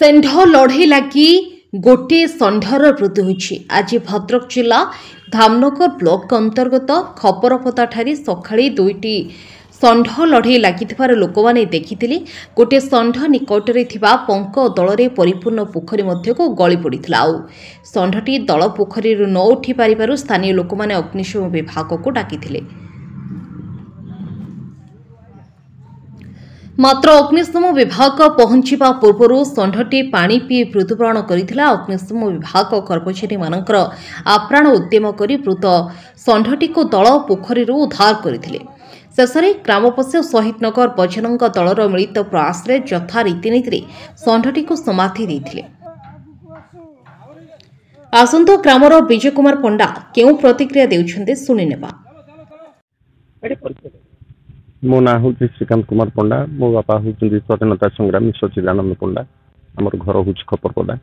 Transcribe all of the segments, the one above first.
ଷଣ୍ଢ ଲଢ଼େଇ ଲାଗି ଗୋଟିଏ ଷଣ୍ଢର ମୃତ୍ୟୁ ହୋଇଛି। ଆଜି ଭଦ୍ରକ ଜିଲ୍ଲା ଧାମନଗର ବ୍ଲକ ଅନ୍ତର୍ଗତ ଖପରପଦାଠାରେ ସକାଳେ ଦୁଇଟି ଷଣ୍ଢ ଲଢ଼େଇ ଲାଗିଥିବାର ଲୋକମାନେ ଦେଖିଥିଲେ। ଗୋଟିଏ ଷଣ୍ଢ ନିକଟରେ ଥିବା ପଙ୍କ ଦଳରେ ପରିପୂର୍ଣ୍ଣ ପୋଖରୀ ମଧ୍ୟକୁ ଗଳି ପଡ଼ିଥିଲା। ଆଉ ଷଣ୍ଢଟି ଦଳ ପୋଖରୀରୁ ନ ଉଠି ପାରିବାରୁ ସ୍ଥାନୀୟ ଲୋକମାନେ ଅଗ୍ନିଶମ ବିଭାଗକୁ ଡାକିଥିଲେ। ମାତ୍ର ଅଗ୍ନିଶମ ବିଭାଗ ପହଞ୍ଚିବା ପୂର୍ବରୁ ଷଣ୍ଢଟି ପାଣି ପିଇ ମୃତ୍ୟୁବରଣ କରିଥିଲା। ଅଗ୍ନିଶମ ବିଭାଗ କର୍ମଚାରୀମାନଙ୍କର ଆପ୍ରାଣ ଉଦ୍ୟମ କରି ମୃତ ଷଣ୍ଢଟିକୁ ଦଳ ପୋଖରୀରୁ ଉଦ୍ଧାର କରିଥିଲେ। ଶେଷରେ ଗ୍ରାମବାସୀ ଓ ଶହୀଦନଗର ବଜରଙ୍ଗ ଦଳର ମିଳିତ ପ୍ରୟାସରେ ଯଥା ରୀତିନୀତିରେ ଷଣ୍ଢଟିକୁ ସମାଧି ଦେଇଥିଲେ। ଆସନ୍ତୁ ଗ୍ରାମର ବିଜୟ କୁମାର ପଣ୍ଡା କେଉଁ ପ୍ରତିକ୍ରିୟା ଦେଉଛନ୍ତି ଶୁଣିନେବା। मो ना हूँ श्रीकांत कुमार पंडा। मो बापा हूँ स्वतंत्रता संग्रामी सचिदानंद पंडा। आम घर हूँ खपरपदा।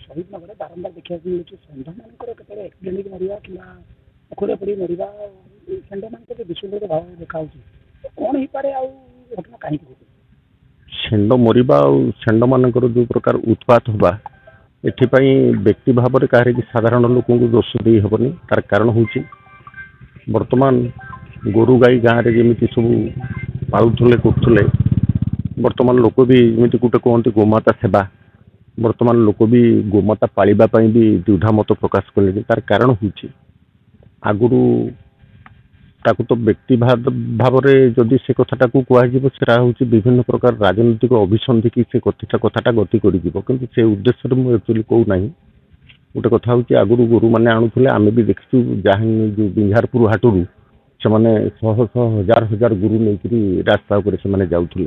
शहीद नगर बारंबार देखा षंढ मान विशुद्ध भाव देखा कौन हो पारे घटना कहीं षेंड मरवा षेंड मानकर जो प्रकार उत्पात होगा एपाई व्यक्ति भाव में कह साधारण लोक दोष दे हेनी। तार कारण हूँ बर्तमान गोरु गाई गाँव में जमी सब पालुले करुले बर्तमान लोक भी जमी गोटे कहते गोमाता सेवा बर्तमान लोक भी गोमाता पालिबाई भी द्विधा मत प्रकाश कले। तार कारण हूँ आगुरी ताकू तो व्यक्ति भाव में जदि से कथाटा को कहुचा हूँ विभिन्न प्रकार राजनैतिक अभिसंधि की से कथाटा गति कर से उद्देश्य मुझे एक्चुअली कहूना गोटे कथा हूँ आगुरी गोरु मैंने आणुले आम भी देखी जहाँ जो बिंझारपुर हाटू से मैंने शह शह हजार हजार गुरु नहीं रास्ता से जाऊे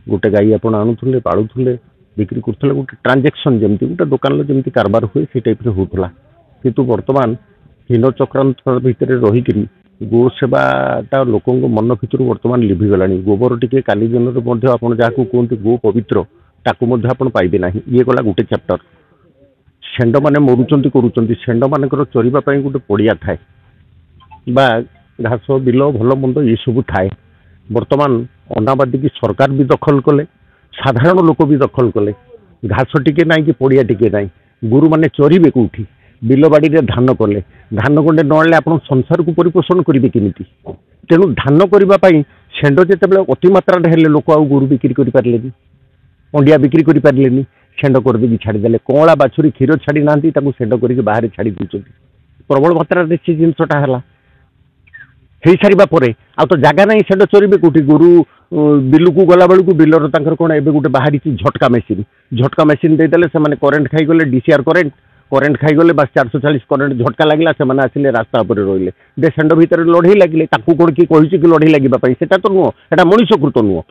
गोटे गाई आप आणुले पालुले बिक्री करुले गोटे ट्रांजेक्शन जमी गोटे दुकान जमी कारबार हुए से टाइप होता किंतु बर्तमान हीन चक्रांत भितर रहीकि गो सेवाटा लोक मन भितर बर्तमान लिभिगला। गोबर टी काली दिन आप जहाँ कहते गो पवित्र ताकू पाइबे ना। ये गला गोटे चैप्टर। षेंड मैंने मरुंच करुँच षेंड मानकर चरवाई गोटे पड़िया थाए बा घास बिल भल मंद ये सब थाए। बर्तमान अनाबादी की सरकार भी दखल कले साधारण लोक भी दखल कले घास टिके ना कि पड़िया टिके ना गुरु मैंने चरवे कौटी बिल बाड़ी धान कले धान गंडे नड़े आप संसार को परिपोषण करेंगे केमिति। तेणु धान करने षेंड जिते अतिमात्रा लोक आउ गोरु बिक्री कर पारे अंडिया बिक्री कर पारे षेंड करदे छाड़ीदे कला बाछुरी क्षीर छाड़ी ना षेंड करके बाहर छाड़ी दूसरी प्रबल मात्रा से जिनसटा है हो सारा पर आ तो जगह ना षेंड चरवे कौटी गोरु बिलू को गला बेलू बिलर कौन ए गोटे बाहरी झटका मेसीन देदेले से करेन्ट खाईगले डीसीआर करेन्ट खाईगले बस 440 करेन्ट झटका लगला से आसिले रास्ता पर रहिले दे षेंड भितर लड़े लगे ताकू कौन किए कही कि लड़े लगे से तो नुह एटा मनुष्यकृत नुह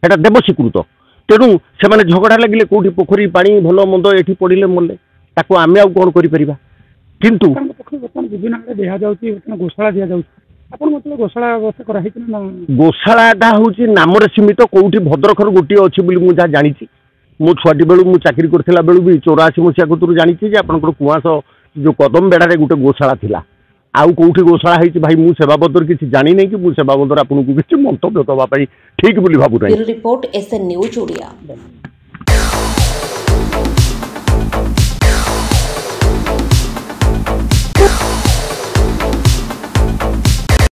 एटा देवस्वीकृत। तेणु से झगड़ा लगे कौटी पोखरी पानी भल मंद ये पड़े मले ताकू आम आउ कौन कर किंतु विभिन्न घोषणा दि जाऊँ गोशाला व्यवस्था कराई गोशाला हूँ नाम सीमित कौटी भद्रखर गोटे अच्छी मुझे जानी मो छुआटी बेलू मुझे चाकरी करथिला बेलू भी 84 मसीहा कतुर जानी आपंकर कुआस जो कदम बेड़े गोटे गोशाला थिला आउ कौटी गोशाला है भाई मुझे से बाबद किसी जानी नहीं कि मुझे से बाबद आपको किसी मंतव्य दवाई ठीक बोली भावुना। Report SN news Odia.